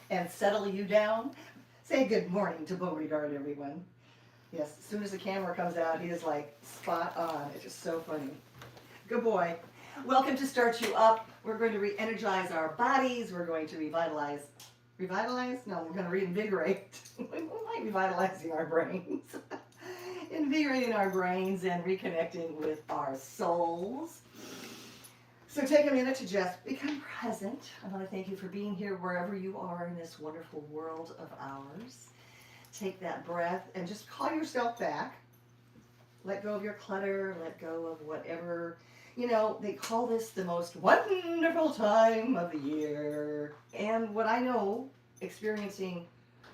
and settle you down. Say good morning to Beauregard, everyone. Yes, as soon as the camera comes out, he is like spot on. It's just so funny. Good boy. Welcome to Start You Up. We're going to re-energize our bodies. We're going to revitalize? No, we're going to reinvigorate. We might revitalizing our brains. Invigorating our brains and reconnecting with our souls. So take a minute to just become present. I want to thank you for being here wherever you are in this wonderful world of ours. Take that breath and just call yourself back. Let go of your clutter, let go of whatever, they call this the most wonderful time of the year. And what I know, experiencing,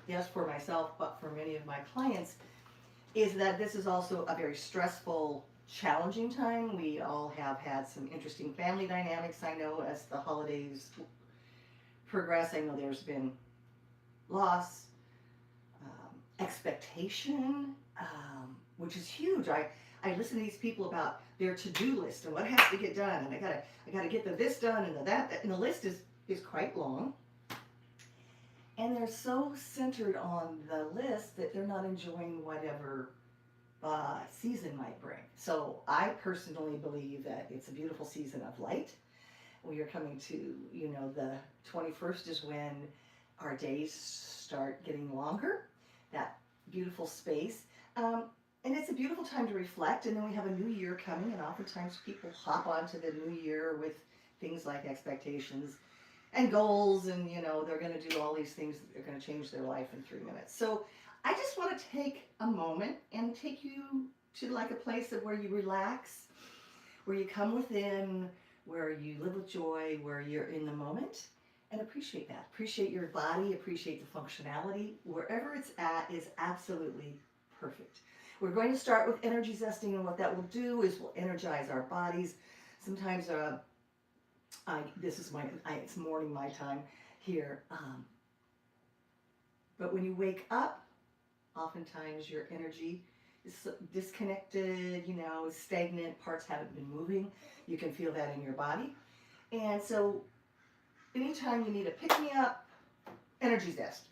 yes, for myself, but for many of my clients, is that this is also a very stressful, challenging time. We all have had some interesting family dynamics, I know, as the holidays progress. I know there's been loss, expectation, which is huge. I listen to these people about their to-do list and what has to get done, and I gotta get this done and that, and the list is quite long. And they're so centered on the list that they're not enjoying whatever season might bring. So I personally believe that it's a beautiful season of light. We are coming to, the 21st is when our days start getting longer. That beautiful space. And it's a beautiful time to reflect. And then we have a new year coming, and oftentimes people hop onto the new year with things like expectations and goals, and they're going to do all these things that are going to change their life in 3 minutes. So I just want to take a moment and take you to like a place of where you relax, where you come within, where you live with joy, where you're in the moment, and appreciate that. Appreciate your body, appreciate the functionality. Wherever it's at is absolutely perfect. We're going to start with energy zesting, and what that will do is we'll energize our bodies. Sometimes it's morning my time here. But when you wake up, oftentimes your energy is disconnected, stagnant, parts haven't been moving. You can feel that in your body. And so anytime you need a pick-me-up, energy zest.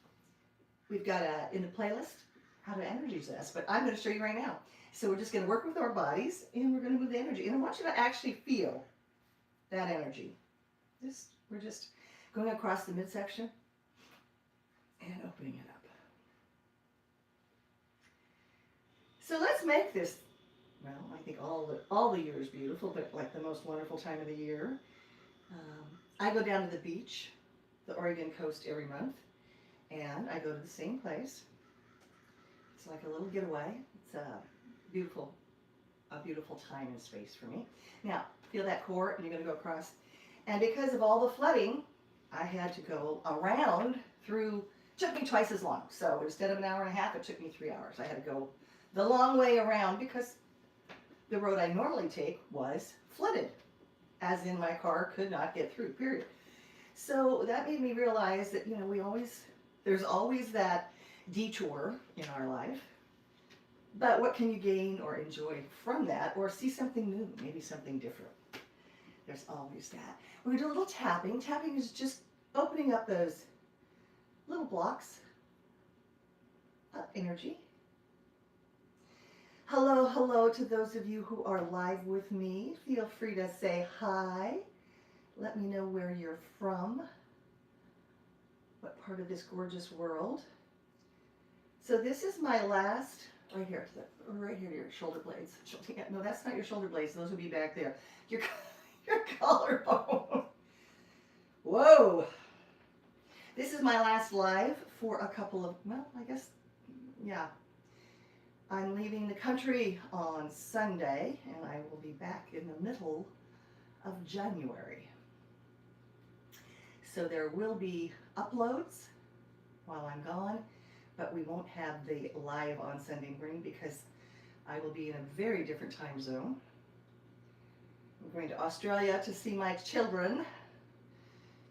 We've got in the playlist how to energy zest, but I'm going to show you right now. So we're just going to work with our bodies, and we're going to move the energy. And I want you to actually feel that energy. We're just going across the midsection and opening it up. So let's make this, I think all the year is beautiful, but like the most wonderful time of the year. I go down to the beach, the Oregon coast, every month, and I go to the same place. It's like a little getaway. It's a beautiful time and space for me. Now, feel that core, and you're going to go across. And because of all the flooding, I had to go around took me twice as long. So instead of an hour and a half, it took me 3 hours. I had to go the long way around because the road I normally take was flooded, as in my car could not get through, period. So that made me realize that, there's always that detour in our life. But what can you gain or enjoy from that, or see something new, maybe something different? There's always that. We're going to do a little tapping. Tapping is just opening up those little blocks of energy. Hello to those of you who are live with me. Feel free to say hi. Let me know where you're from, what part of this gorgeous world. So this is my last, right here your shoulder blades. No, that's not your shoulder blades. Those would be back there. Your collarbone. Whoa. This is my last live for a couple of, I'm leaving the country on Sunday, and I will be back in the middle of January. So there will be uploads while I'm gone, but we won't have the live on Sunday morning because I will be in a very different time zone. I'm going to Australia to see my children,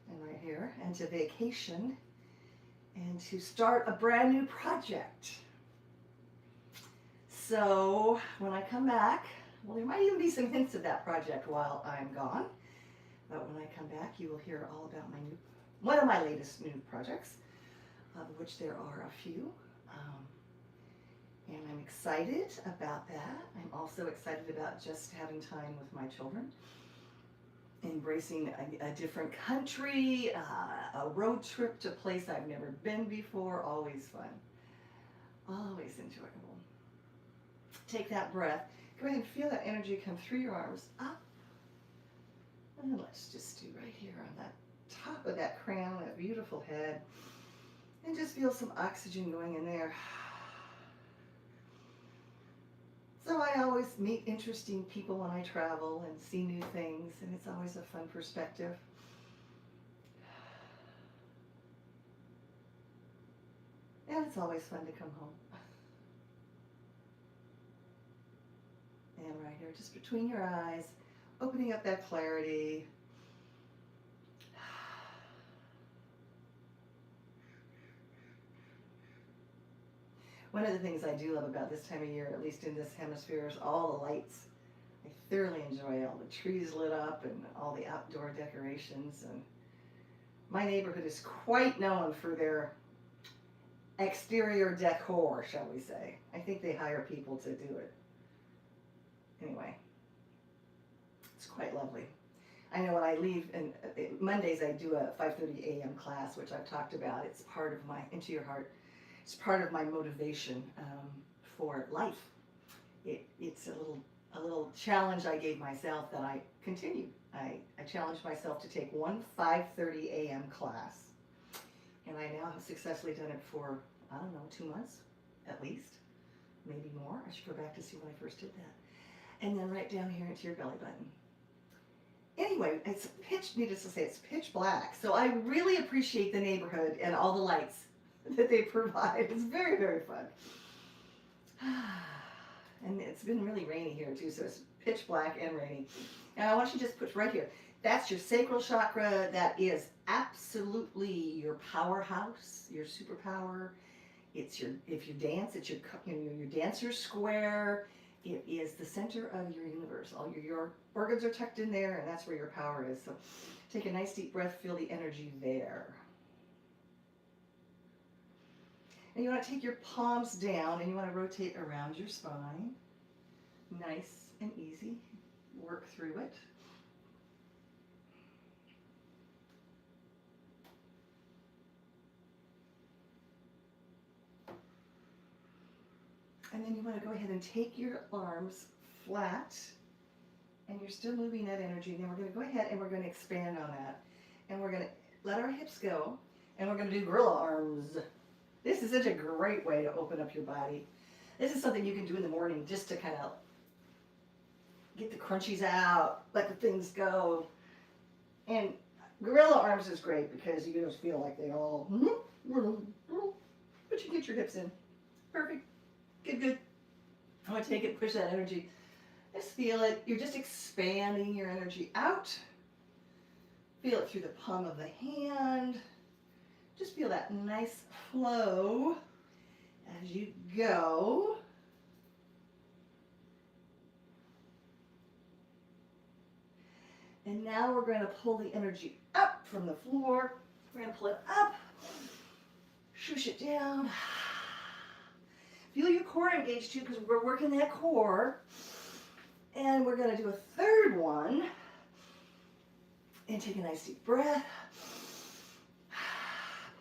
and right here, and to vacation, and to start a brand new project. So when I come back, there might even be some hints of that project while I'm gone. But when I come back, you will hear all about one of my latest new projects. of which there are a few. And I'm excited about that. I'm also excited about just having time with my children, embracing a different country, a road trip to a place I've never been before. Always fun, always enjoyable. Take that breath. Go ahead and feel that energy come through your arms up. And let's just do right here on that top of that crown, that beautiful head. And just feel some oxygen going in there. So I always meet interesting people when I travel and see new things, and it's always a fun perspective. And it's always fun to come home. And right here, just between your eyes, opening up that clarity. One of the things I do love about this time of year, at least in this hemisphere, is all the lights. I thoroughly enjoy all the trees lit up and all the outdoor decorations. And my neighborhood is quite known for their exterior decor, shall we say. I think they hire people to do it. Anyway, it's quite lovely. I know when I leave, and Mondays I do a 5:30 a.m. class, which I've talked about. It's part of my Into Your Heart. It's part of my motivation for life. It's a little challenge I gave myself that I continue. I challenged myself to take one 5:30 a.m. class, and I now have successfully done it for, I don't know, 2 months at least, maybe more. I should go back to see when I first did that. And then right down here into your belly button. Anyway, it's needless to say, it's pitch black. So I really appreciate the neighborhood and all the lights that they provide. It's very, very fun. And it's been really rainy here too, so it's pitch black and rainy. And I want you to just put right here, that's your sacral chakra. That is absolutely your powerhouse, your superpower. It's your, if you dance, it's your dancer's square. It is the center of your universe. All your organs are tucked in there, and that's where your power is. So take a nice deep breath, feel the energy there. And you want to take your palms down and you want to rotate around your spine. Nice and easy. Work through it. And then you want to go ahead and take your arms flat, and you're still moving that energy. And then we're going to go ahead and we're going to expand on that. And we're going to let our hips go, and we're going to do gorilla arms. This is such a great way to open up your body. This is something you can do in the morning just to kind of get the crunchies out, let the things go. And gorilla arms is great because you just feel like they all, but you get your hips in. Perfect. Good, good. I want to take it, push that energy. Just feel it. You're just expanding your energy out. Feel it through the palm of the hand. Just feel that nice flow as you go. And now we're going to pull the energy up from the floor. We're going to pull it up, shush it down. Feel your core engaged too, because we're working that core. And we're going to do a third one. And take a nice deep breath.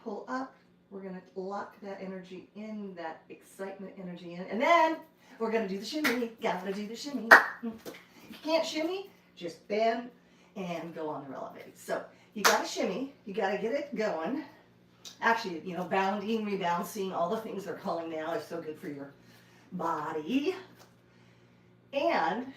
Pull up. We're going to lock that energy in, that excitement energy in. And then we're going to do the shimmy. Gotta do the shimmy. If you can't shimmy, just bend and go on the elevate. So you got to shimmy. You got to get it going. Actually, you know, bounding, rebouncing, all the things they're calling now are so good for your body. And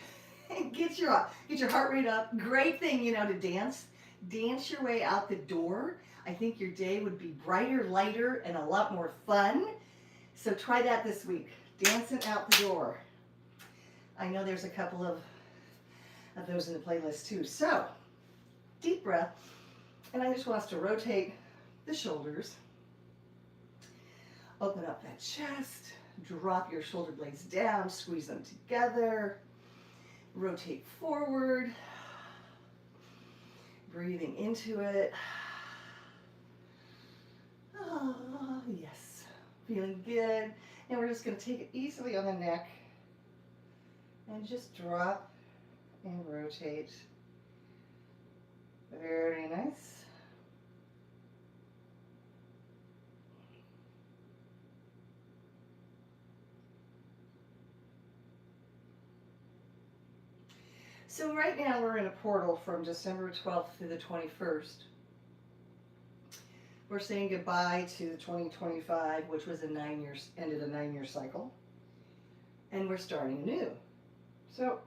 get your heart rate up. Great thing, you know, to dance. Dance your way out the door. I think your day would be brighter, lighter, and a lot more fun. So try that this week. Dancing out the door. I know there's a couple of those in the playlist too. So, deep breath. And I just want us to rotate the shoulders. Open up that chest. Drop your shoulder blades down. Squeeze them together. Rotate forward. Breathing into it. Feeling good. And we're just going to take it easily on the neck and just drop and rotate. Very nice. So right now we're in a portal from December 12th through the 21st. We're saying goodbye to 2025, which was ended a 9-year cycle. And we're starting anew. So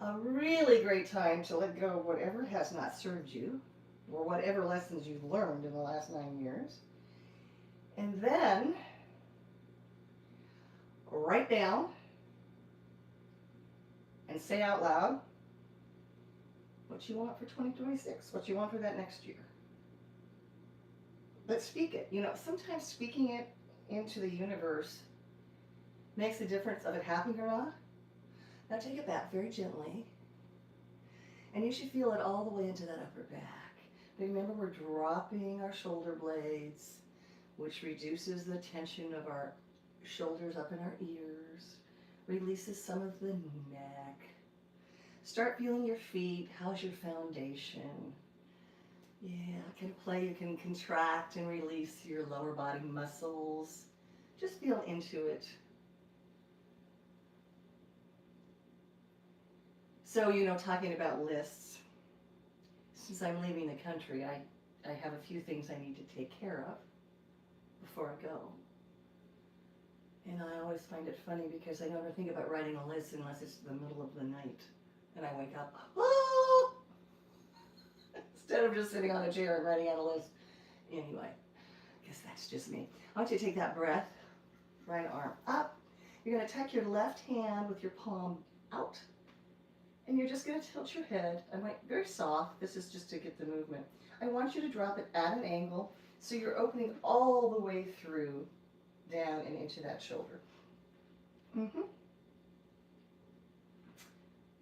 a really great time to let go of whatever has not served you or whatever lessons you've learned in the last 9 years. And then write down and say out loud what you want for 2026, what you want for that next year. But speak it. You know, sometimes speaking it into the universe makes a difference of it happening or not. Now take it back very gently. And you should feel it all the way into that upper back. Remember, we're dropping our shoulder blades, which reduces the tension of our shoulders up in our ears, releases some of the neck. Start feeling your feet. How's your foundation? Yeah, you can contract and release your lower body muscles. Just feel into it. So, you know, talking about lists, since I'm leaving the country, I have a few things I need to take care of before I go. And I always find it funny because I never think about writing a list unless it's the middle of the night. And I wake up, oh! Instead of just sitting on a chair and writing out a list. Anyway, I guess that's just me. I want you to take that breath, right arm up. You're going to tuck your left hand with your palm out. And you're just going to tilt your head. I'm like very soft. This is just to get the movement. I want you to drop it at an angle so you're opening all the way through, down and into that shoulder.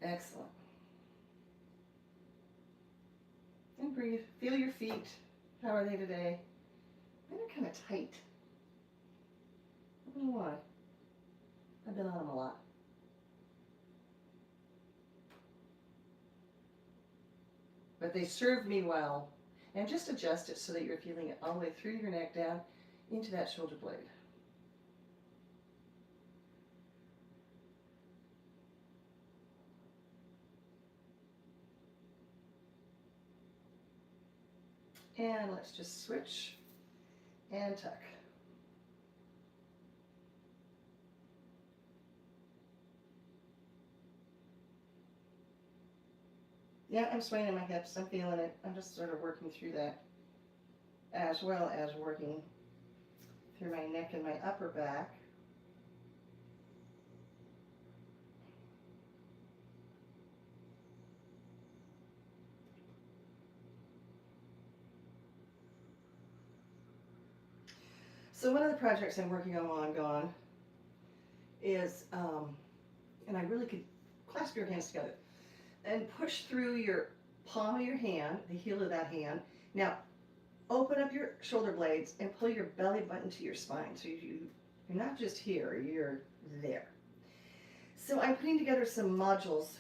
Excellent. And breathe. Feel your feet. How are they today? They're kind of tight. I don't know why. I've been on them a lot. But they served me well. And just adjust it so that you're feeling it all the way through your neck down into that shoulder blade. And let's just switch and tuck. Yeah, I'm swaying in my hips. I'm feeling it. I'm just sort of working through that, as well as working through my neck and my upper back. So one of the projects I'm working on is, and I really could clasp your hands together and push through your palm of your hand, the heel of that hand. Now, open up your shoulder blades and pull your belly button to your spine. So you're not just here, you're there. So I'm putting together some modules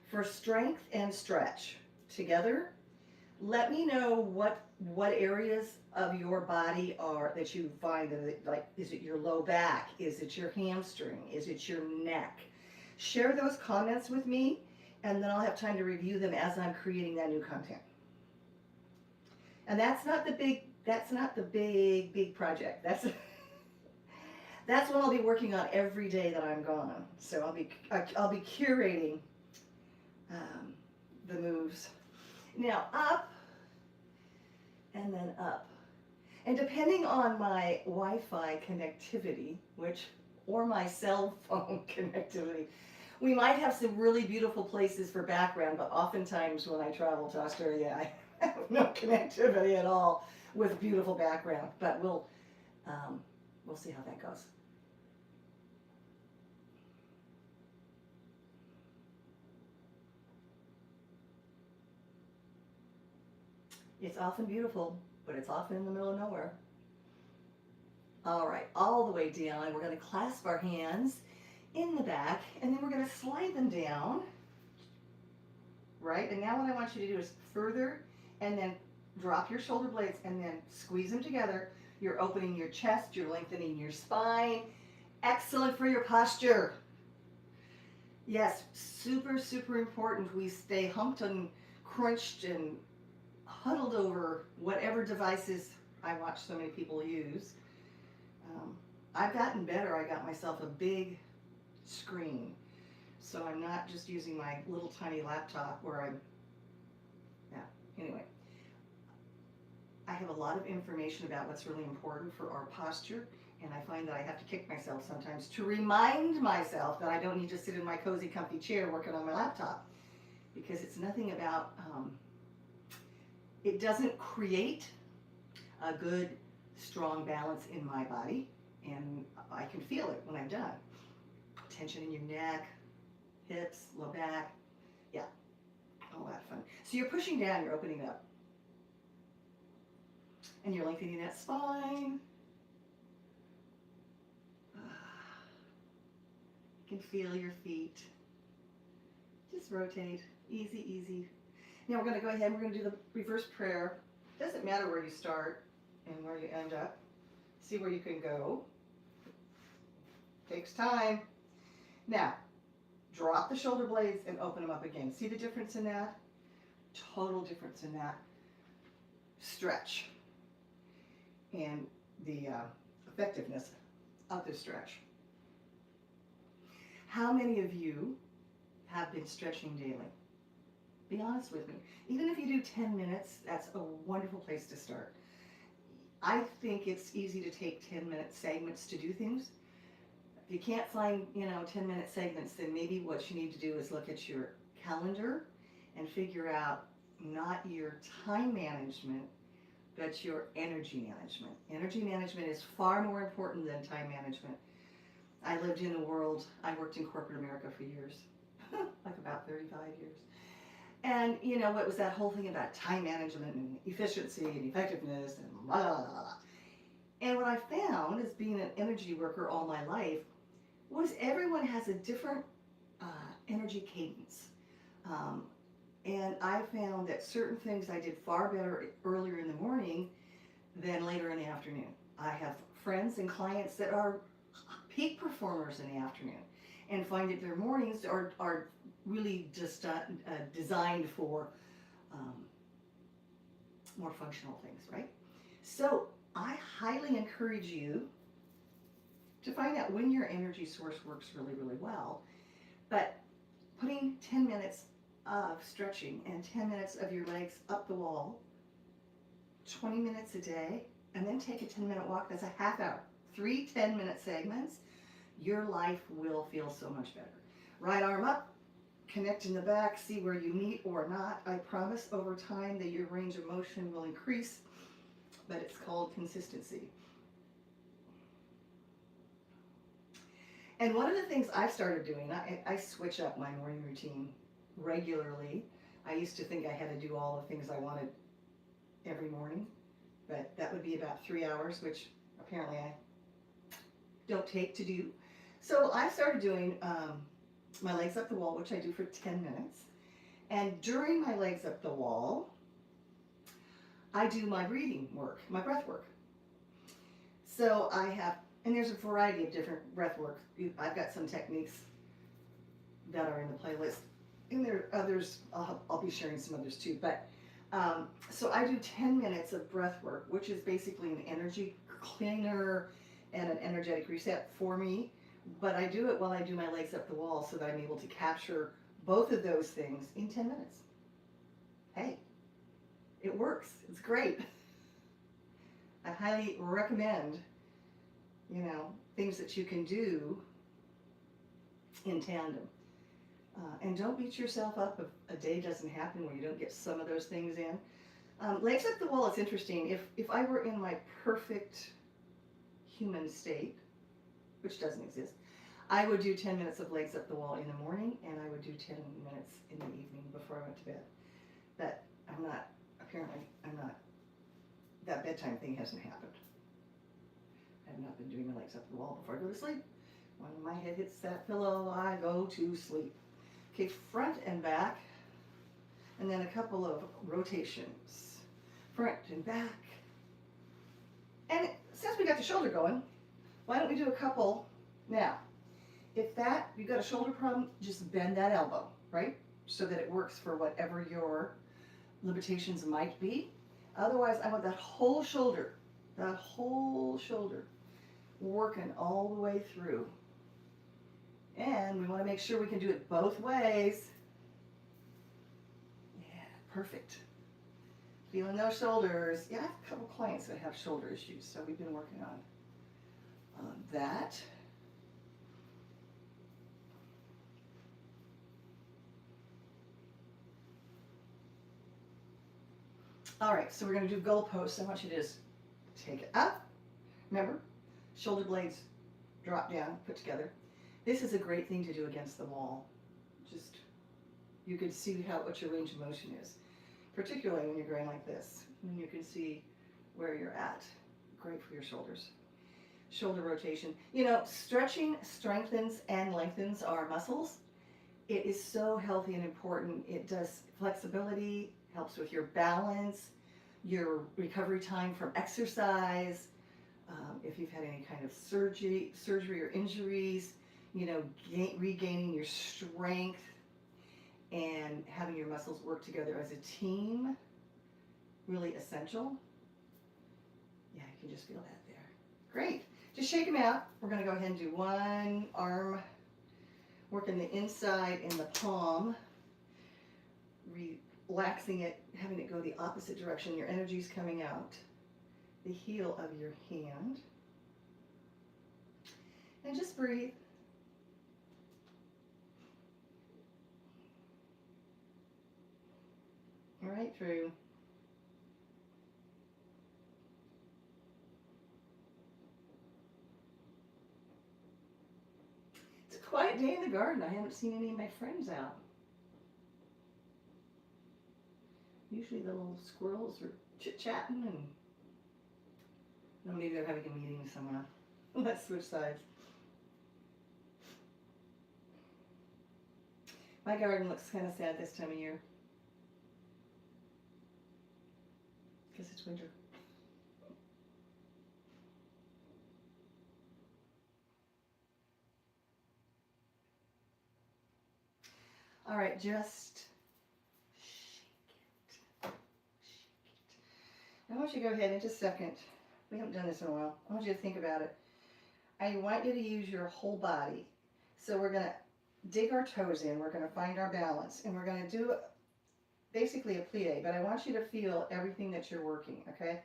for strength and stretch together. Let me know what areas of your body are that you find that, like, is it your low back? Is it your hamstring? Is it your neck? Share those comments with me, and then I'll have time to review them as I'm creating that new content. And that's not the big project. That's what I'll be working on every day that I'm gone. So I'll be curating the moves. Now up and then up. And depending on my Wi-Fi connectivity, or my cell phone connectivity, we might have some really beautiful places for background, but oftentimes when I travel to Australia, I have no connectivity at all with beautiful background. But we'll see how that goes. It's often beautiful, but it's often in the middle of nowhere. All right, all the way down. We're going to clasp our hands in the back, and then we're going to slide them down, right? And now what I want you to do is further, and then drop your shoulder blades, and then squeeze them together. You're opening your chest, you're lengthening your spine. Excellent for your posture. Yes, super, super important. We stay humped and crunched and huddled over whatever devices I watch so many people use. I've gotten better. I got myself a big screen, so I'm not just using my little tiny laptop where anyway. I have a lot of information about what's really important for our posture, and I find that I have to kick myself sometimes to remind myself that I don't need to sit in my cozy, comfy chair working on my laptop, because it's nothing about, it doesn't create a good, strong balance in my body, and I can feel it when I'm done. Tension in your neck, hips, low back, yeah, all that fun. So you're pushing down, you're opening up, and you're lengthening that spine. You can feel your feet. Just rotate, easy, easy. Now we're going to go ahead and we're going to do the reverse prayer. Doesn't matter where you start and where you end up. See where you can go. Takes time. Now, drop the shoulder blades and open them up again. See the difference in that? Total difference in that. Stretch. And the effectiveness of the stretch. How many of you have been stretching daily? Be honest with me. Even if you do 10 minutes, that's a wonderful place to start. I think it's easy to take 10-minute segments to do things. If you can't find, 10-minute segments, then maybe what you need to do is look at your calendar and figure out not your time management, but your energy management. Energy management is far more important than time management. I lived in a world, I worked in corporate America for years, like about 35 years. And, what was that whole thing about time management and efficiency and effectiveness and blah, blah, blah, blah. And what I found as being an energy worker all my life was everyone has a different energy cadence. And I found that certain things I did far better earlier in the morning than later in the afternoon. I have friends and clients that are peak performers in the afternoon and find that their mornings are really just designed for more functional things, right? So I highly encourage you to find out when your energy source works really, really well. But putting 10 minutes of stretching and 10 minutes of your legs up the wall, 20 minutes a day, and then take a 10-minute walk, that's a half hour. 3 10-minute segments, your life will feel so much better. Right arm up, connect in the back, see where you meet or not. I promise over time that your range of motion will increase, but it's called consistency. And one of the things I've started doing, I switch up my morning routine regularly. I used to think I had to do all the things I wanted every morning, but that would be about 3 hours, which apparently I don't take to do. So I started doing my legs up the wall, which I do for 10 minutes. And during my legs up the wall, I do my breathing work, my breath work. So I have, and there's a variety of different breath work. I've got some techniques that are in the playlist, and there are others, I'll be sharing some others too. But so I do 10 minutes of breath work, which is basically an energy cleaner and an energetic reset for me. But I do it while I do my legs up the wall so that I'm able to capture both of those things in 10 minutes. Hey, it works. It's great. I highly recommend, things that you can do in tandem. And don't beat yourself up if a day doesn't happen where you don't get some of those things in. Legs up the wall, it's interesting. If I were in my perfect human state, which doesn't exist, I would do 10 minutes of legs up the wall in the morning, and I would do 10 minutes in the evening before I went to bed. But apparently I'm not, that bedtime thing hasn't happened. I have not been doing my legs up to the wall before I go to sleep. When my head hits that pillow, I go to sleep. Okay, front and back, and then a couple of rotations. Front and back. And since we got the shoulder going, why don't we do a couple now? If you've got a shoulder problem, just bend that elbow, right? So that it works for whatever your limitations might be. Otherwise, I want that whole shoulder working all the way through. And we want to make sure we can do it both ways. Yeah, perfect. Feeling those shoulders. Yeah, I have a couple clients that have shoulder issues, so we've been working on that. All right, so we're going to do goalposts. I want you to just take it up. Remember, shoulder blades drop down, put together. This is a great thing to do against the wall. Just, you can see what your range of motion is, particularly when you're going like this, and you can see where you're at. Great for your shoulders. Shoulder rotation. You know, stretching strengthens and lengthens our muscles. It is so healthy and important. It does flexibility, helps with your balance, your recovery time from exercise. If you've had any kind of surgery or injuries, you know, regaining your strength and having your muscles work together as a team, really essential. Yeah, you can just feel that there. Great. Just shake them out. We're going to go ahead and do one arm, working the inside in the palm, relaxing it, having it go the opposite direction. Your energy's coming out the heel of your hand. And just breathe. Right through. It's a quiet day in the garden. I haven't seen any of my friends out. Usually the little squirrels are chit-chatting and no, maybe they're having a meeting somewhere. Let's switch sides. My garden looks kind of sad this time of year. Because it's winter. All right, just shake it. I want you to go ahead in just a second. We haven't done this in a while. I want you to think about it. I want you to use your whole body. So we're going to dig our toes in. We're going to find our balance. And we're going to do basically a plie. But I want you to feel everything that you're working, okay?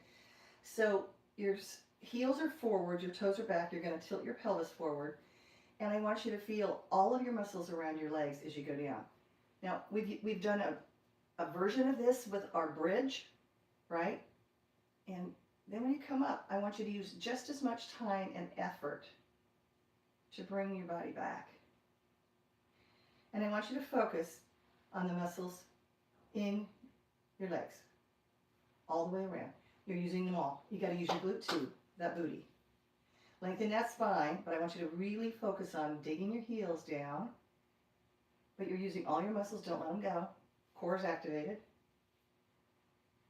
So your heels are forward. Your toes are back. You're going to tilt your pelvis forward. And I want you to feel all of your muscles around your legs as you go down. Now, we've done a version of this with our bridge, right? And then when you come up, I want you to use just as much time and effort to bring your body back. And I want you to focus on the muscles in your legs, all the way around. You're using them all. You got to use your glute too, that booty. Lengthen that spine, but I want you to really focus on digging your heels down. But you're using all your muscles, don't let them go. Core is activated.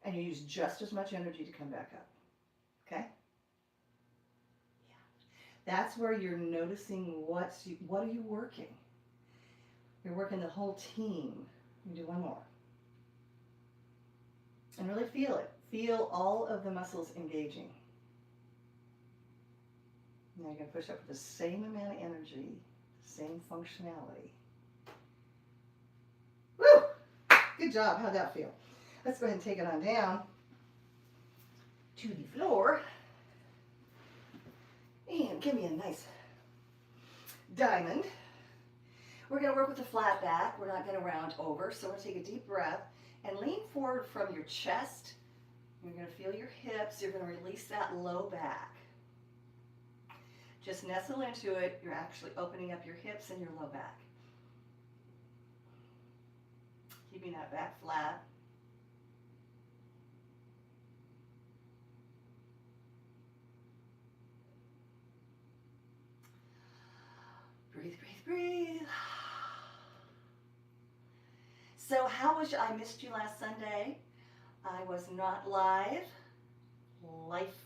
And you use just as much energy to come back up. Okay? Yeah. That's where you're noticing what are you working? You're working the whole team. You do one more. And really feel it. Feel all of the muscles engaging. Now you're going to push up with the same amount of energy, same functionality. Woo! Good job. How'd that feel? Let's go ahead and take it on down to the floor. And give me a nice diamond. We're going to work with the flat back. We're not going to round over. So we're going to take a deep breath and lean forward from your chest. You're going to feel your hips. You're going to release that low back. Just nestle into it. You're actually opening up your hips and your low back. Keeping that back flat. So I missed you last Sunday. I was not live. Life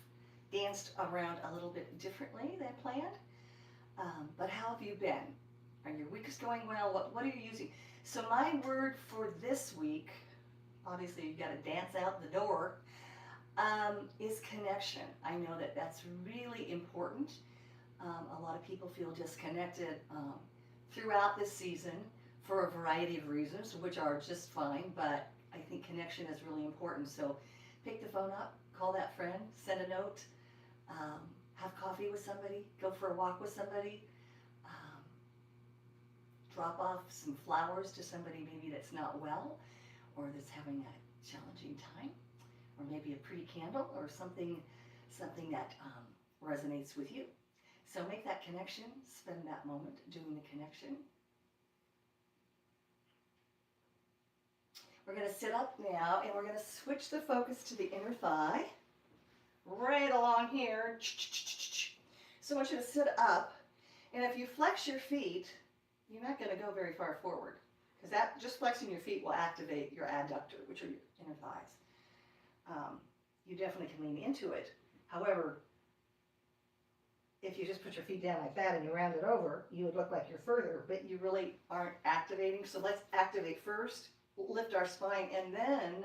danced around a little bit differently than planned. But how have you been? Are your weeks going well? What are you using? So my word for this week, obviously you've got to dance out the door, is connection. I know that that's really important. A lot of people feel disconnected throughout this season for a variety of reasons, which are just fine, but I think connection is really important. So pick the phone up, call that friend, send a note, have coffee with somebody, go for a walk with somebody, drop off some flowers to somebody maybe that's not well or that's having a challenging time, or maybe a pretty candle or something that resonates with you. So make that connection, spend that moment doing the connection. We're going to sit up now and we're going to switch the focus to the inner thigh, right along here. So I want you to sit up, and if you flex your feet, you're not going to go very far forward, because that just flexing your feet will activate your adductor, which are your inner thighs. You definitely can lean into it. However, if you just put your feet down like that and you round it over, you would look like you're further, but you really aren't activating. So let's activate first, lift our spine, and then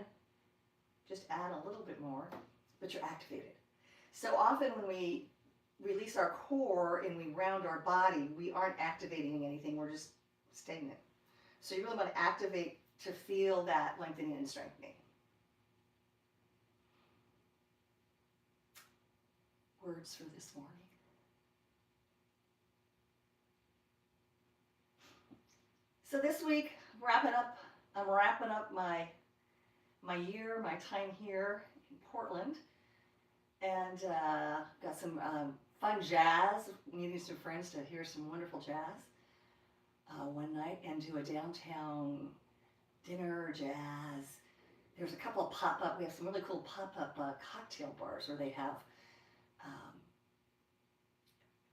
just add a little bit more, but you're activated. So often when we release our core and we round our body, we aren't activating anything, we're just stagnant. So you really want to activate to feel that lengthening and strengthening. Words for this morning. So this week, I'm wrapping up my year, my time here in Portland, and got some fun jazz, meeting some friends to hear some wonderful jazz one night, and do a downtown dinner jazz. There's a couple of pop-up, we have some really cool pop-up cocktail bars where they have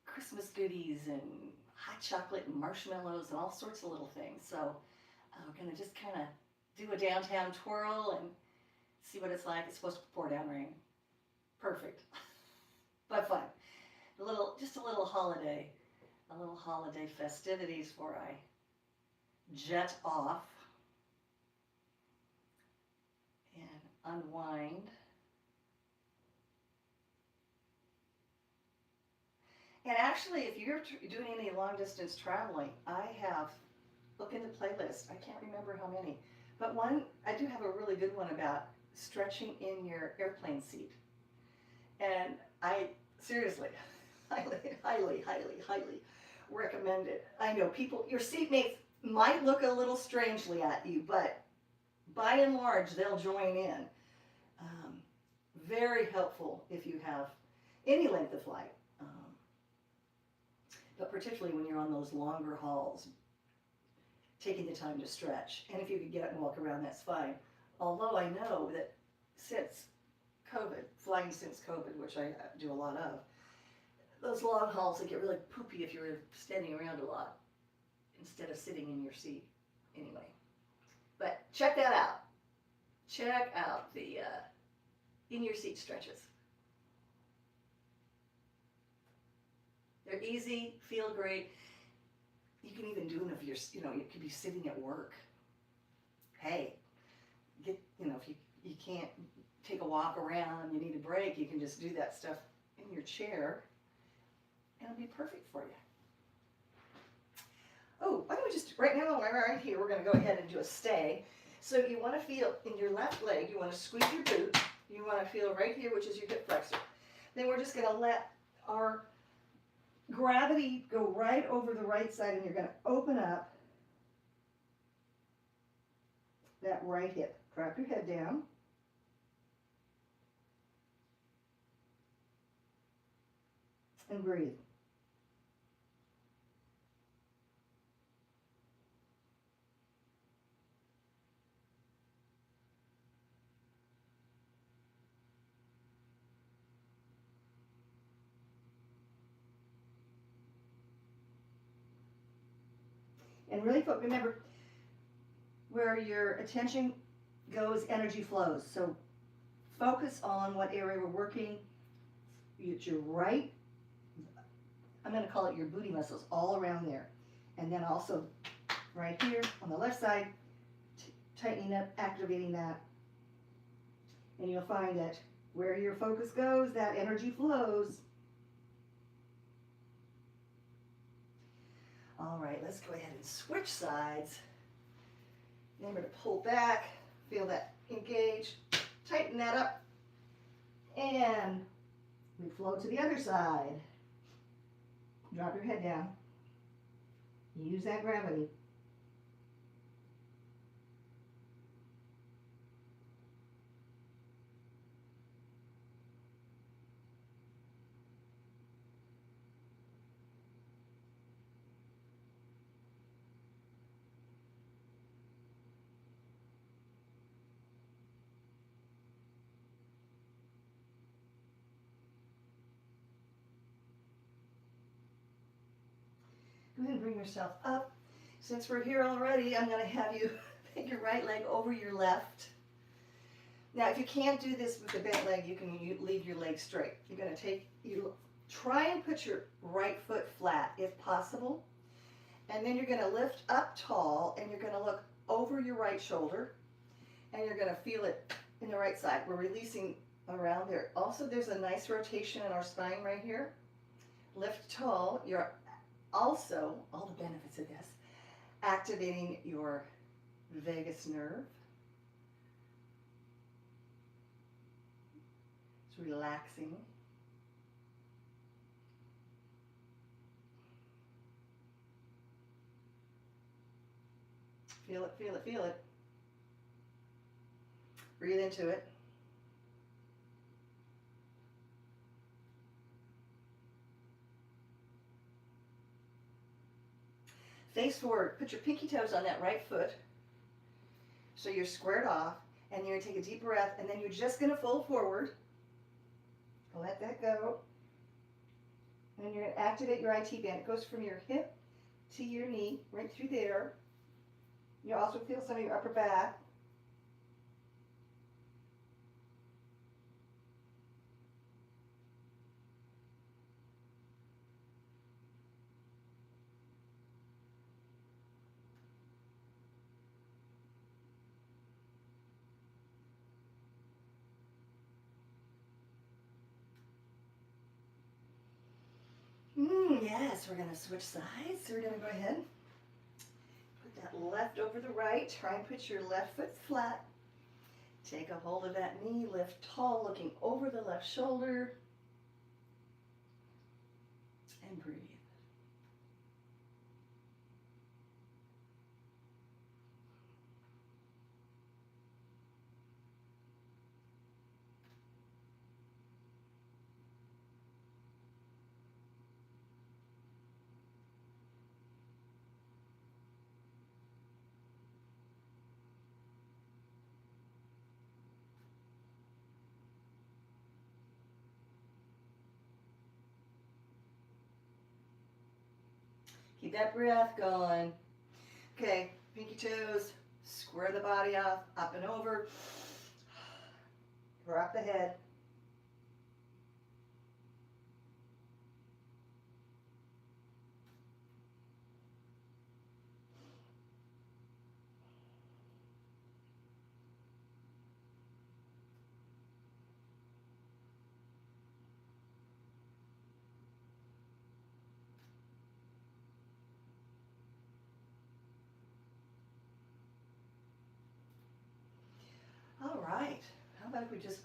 Christmas goodies and hot chocolate and marshmallows and all sorts of little things. So we're going to just kind of do a downtown twirl and see what it's like. It's supposed to pour down rain. Perfect. But fun. Just a little holiday festivities before I jet off and unwind. And actually, if you're doing any long distance traveling, look in the playlist. I can't remember how many, but I do have a really good one about stretching in your airplane seat. And I seriously, highly recommend it. I know your seatmates might look a little strangely at you, but by and large, they'll join in. Very helpful if you have any length of flight. But particularly when you're on those longer hauls, taking the time to stretch. And if you could get up and walk around, that's fine. Although I know that flying since COVID, which I do a lot of, those long hauls, they get really poopy if you're standing around a lot instead of sitting in your seat anyway. But check that out. Check out the in your seat stretches. They're easy, feel great. You can even do them if you could be sitting at work. Hey, if you can't take a walk around, you need a break, you can just do that stuff in your chair, and it'll be perfect for you. Oh, why don't we just, right now, right here, we're going to go ahead and do a stay. So you want to feel in your left leg, you want to squeeze your boot, you want to feel right here, which is your hip flexor. Then we're just going to let our gravity go right over the right side, and you're going to open up that right hip. Drop your head down. And breathe. And really remember, where your attention goes, energy flows. So focus on what area we're working. It's your right, I'm going to call it your booty muscles, all around there. And then also right here on the left side, tightening up, activating that. And you'll find that where your focus goes, that energy flows. All right, let's go ahead and switch sides. Remember to pull back, feel that engage, tighten that up, and we flow to the other side. Drop your head down. Use that gravity. Go ahead and bring yourself up. Since we're here already, I'm going to have you put your right leg over your left. Now, if you can't do this with the bent leg, you can leave your leg straight. You're going to try and put your right foot flat if possible. And then you're going to lift up tall and you're going to look over your right shoulder and you're going to feel it in the right side. We're releasing around there. Also, there's a nice rotation in our spine right here. Lift tall. You're also, all the benefits of this, activating your vagus nerve. It's relaxing. Feel it, feel it, feel it. Breathe into it. Face forward. Put your pinky toes on that right foot. So you're squared off. And you're going to take a deep breath. And then you're just going to fold forward. Let that go. And you're going to activate your IT band. It goes from your hip to your knee, right through there. You also feel some of your upper back. Yes, we're going to switch sides. So we're going to go ahead, put that left over the right. Try and put your left foot flat. Take a hold of that knee, lift tall, looking over the left shoulder. And breathe. Keep that breath going. Okay, pinky toes, square the body off, up and over. Drop the head. All right. How about if we just,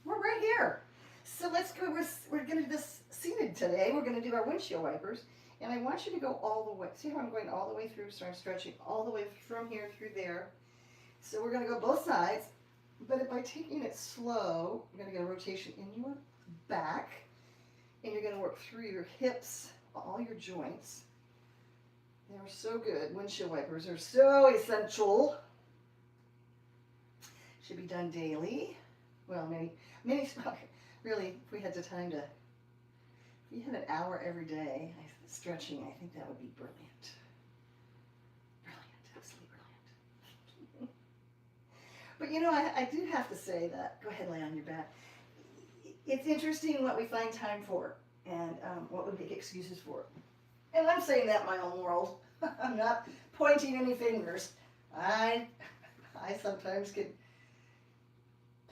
we're right here. So let's go, we're going to do this seated today. We're going to do our windshield wipers. And I want you to go all the way. See how I'm going all the way through? So I'm stretching all the way from here through there. So we're going to go both sides. But by taking it slow, you're going to get a rotation in your back. And you're going to work through your hips, all your joints. They're so good. Windshield wipers are so essential. Should be done daily. Well, many, really, if we had the time to, if you had an hour every day stretching, I think that would be brilliant. Brilliant, absolutely But I do have to say that, go ahead, lay on your back. It's interesting what we find time for and what we make excuses for. And I'm saying that in my own world. I'm not pointing any fingers. I sometimes can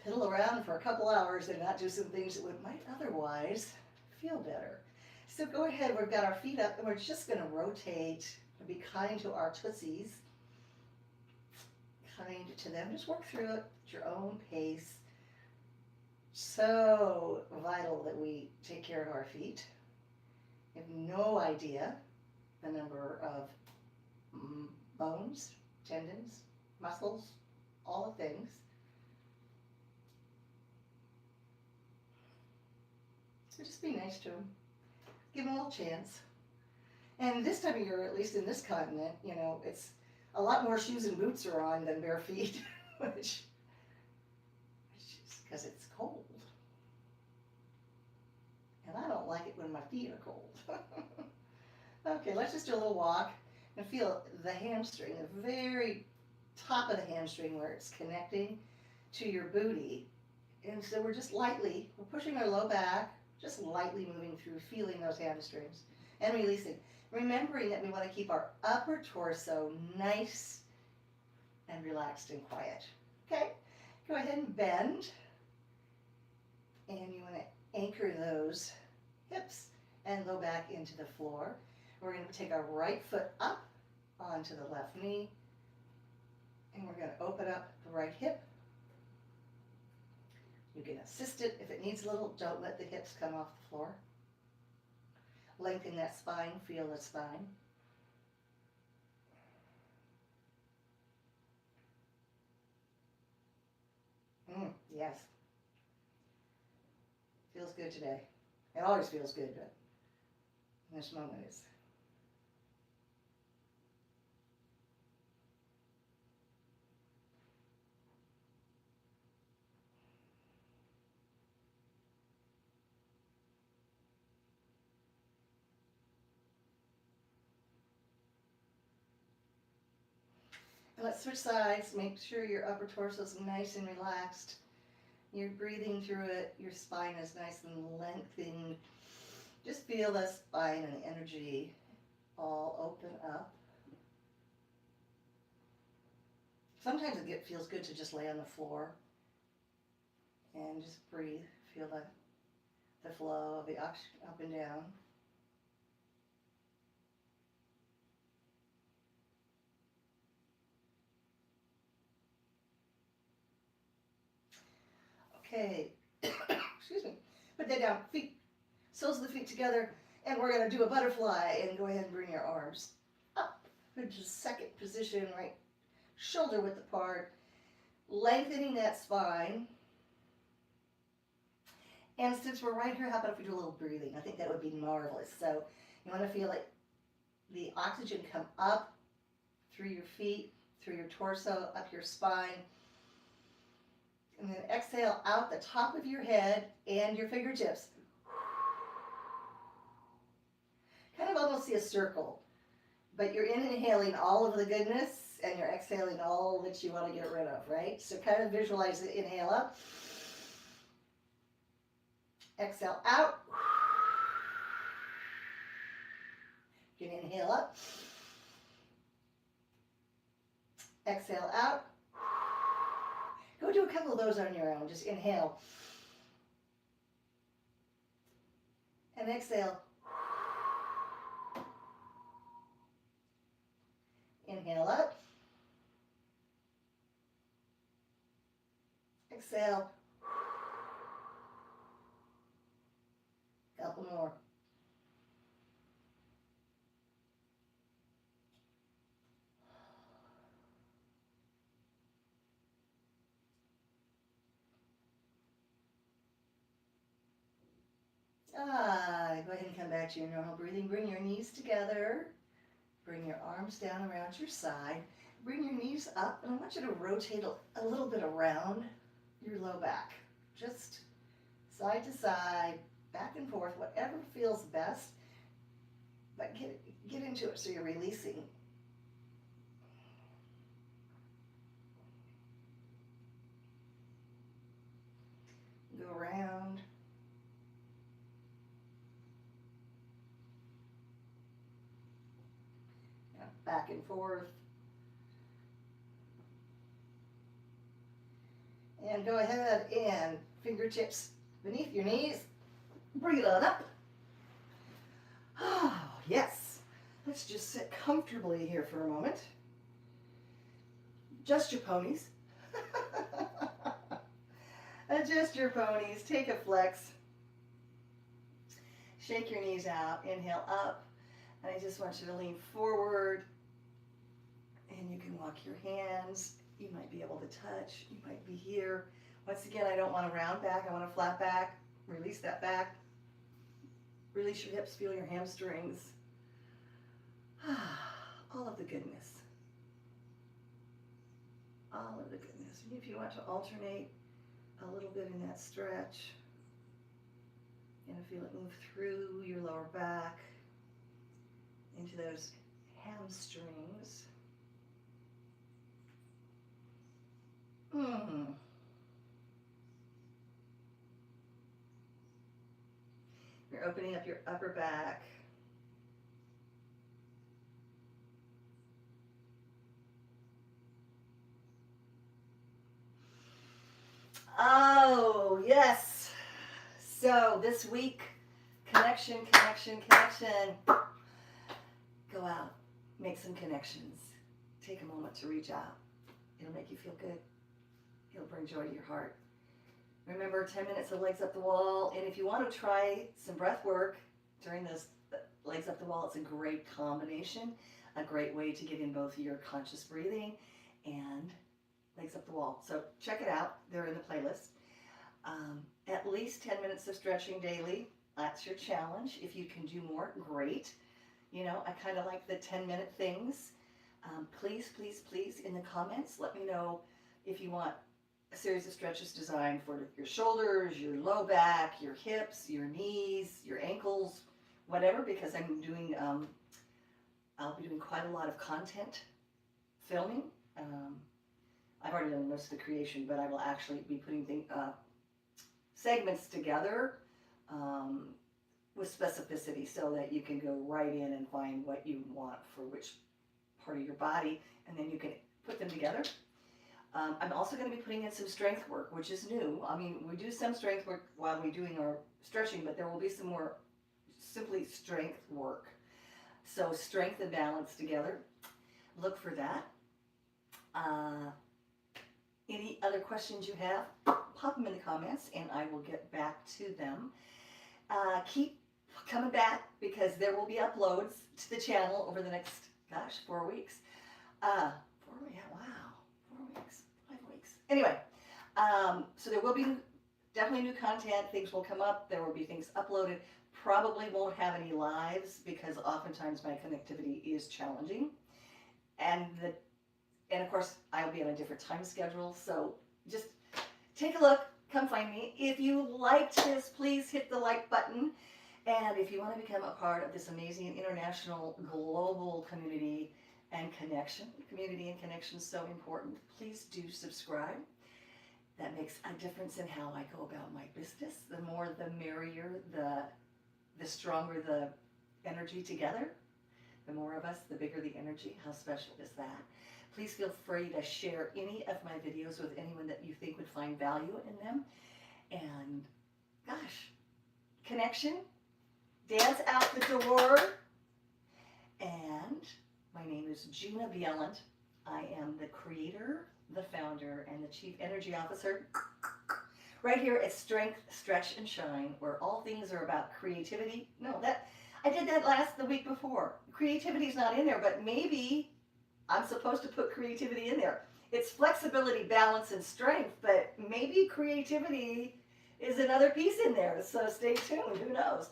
piddle around for a couple hours and not do some things that might otherwise feel better. So go ahead, we've got our feet up and we're just going to rotate and be kind to our tootsies. Kind to them. Just work through it at your own pace. So vital that we take care of our feet. You have no idea the number of bones, tendons, muscles, all the things. So just be nice to them. Give them a little chance. And this time of year, at least in this continent, it's a lot more shoes and boots are on than bare feet, which is because it's cold. And I don't like it when my feet are cold. Okay, let's just do a little walk and feel the hamstring, the very top of the hamstring where it's connecting to your booty. And so we're pushing our low back, just lightly moving through, feeling those hamstrings and releasing. Remembering that we want to keep our upper torso nice and relaxed and quiet. Okay, go ahead and bend. And you want to anchor those hips and low back into the floor. We're going to take our right foot up onto the left knee. And we're going to open up the right hip. You can assist it if it needs a little. Don't let the hips come off the floor. Lengthen that spine, feel the spine. Yes. Feels good today. It always feels good, but in this moment is. And let's switch sides. Make sure your upper torso is nice and relaxed. You're breathing through it. Your spine is nice and lengthened. Just feel the spine and the energy all open up. Sometimes it feels good to just lay on the floor and just breathe. Feel the flow of the oxygen up and down. Okay, excuse me. Put that down, feet, soles of the feet together, and we're going to do a butterfly and go ahead and bring your arms up into second position, right shoulder width apart, lengthening that spine. And since we're right here, how about if we do a little breathing? I think that would be marvelous. So you want to feel like the oxygen come up through your feet, through your torso, up your spine. And then exhale out the top of your head and your fingertips. Kind of almost see a circle, but you're inhaling all of the goodness and you're exhaling all that you want to get rid of, right? So kind of visualize it. Inhale up. Exhale out. You can inhale up. Exhale out. Go do a couple of those on your own. Just inhale. And exhale. Inhale up. Exhale. Couple more. Go ahead and come back to your normal breathing. Bring your knees together. Bring your arms down around your side. Bring your knees up, and I want you to rotate a little bit around your low back. Just side to side, back and forth, whatever feels best. But get into it so you're releasing. around. Back and forth. And go ahead and fingertips beneath your knees. Bring it on up. Oh, yes. Let's just sit comfortably here for a moment. Adjust your ponies. Adjust your ponies. Take a flex. Shake your knees out. Inhale up. And I just want you to lean forward. And you can walk your hands. You might be able to touch. You might be here. Once again, I don't want a round back. I want a flat back. Release that back. Release your hips. Feel your hamstrings. All of the goodness. All of the goodness. And if you want to alternate a little bit in that stretch, and feel it move through your lower back into those hamstrings. You're opening up your upper back. Oh, yes. So this week, connection. Go out, make some connections. Take a moment to reach out. It'll make you feel good. It'll bring joy to your heart. Remember, 10 minutes of legs up the wall. And if you want to try some breath work during those legs up the wall, it's a great combination, a great way to get in both your conscious breathing and legs up the wall. So check it out. They're in the playlist. At least 10 minutes of stretching daily. That's your challenge. If you can do more, great. You know, I kind of like the 10-minute things. Please, in the comments, let me know if you want a series of stretches designed for your shoulders, your low back, your hips, your knees, your ankles, whatever, because I'm doing, I'll be doing quite a lot of content filming. I've already done most of the creation, but I will actually be putting segments together with specificity so that you can go right in and find what you want for which part of your body, and then you can put them together. I'm also going to be putting in some strength work, which is new. I mean, we do some strength work while we're doing our stretching, but there will be some more simply strength work. So strength and balance together. Look for that. Any other questions you have, pop them in the comments and I will get back to them. Keep coming back because there will be uploads to the channel over the next, 4 weeks. 4 weeks, 5 weeks. Anyway, so there will be definitely new content. Things will come up. There will be things uploaded. Probably won't have any lives because oftentimes my connectivity is challenging. And of course, I'll be on a different time schedule. So just take a look. Come find me. If you liked this, please hit the like button. And if you want to become a part of this amazing international global community and connection is so important, please do subscribe. That makes a difference in how I go about my business. The more the merrier, the stronger the energy together. The more of us, the bigger the energy. How special is that? Please feel free to share any of my videos with anyone that you think would find value in them. And connection, dance out the door. And my name is Jina. I am the creator, the founder, and the chief energy officer right here at Strength, Stretch, and Shine, where all things are about creativity. I did that the week before. Creativity is not in there, but maybe I'm supposed to put creativity in there. It's flexibility, balance, and strength, but maybe creativity is another piece in there. So stay tuned. Who knows?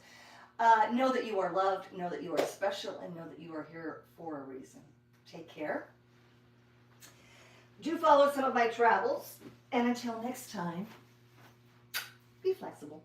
Know that you are loved, know that you are special, and know that you are here for a reason. Take care. Do follow some of my travels. And until next time, be flexible.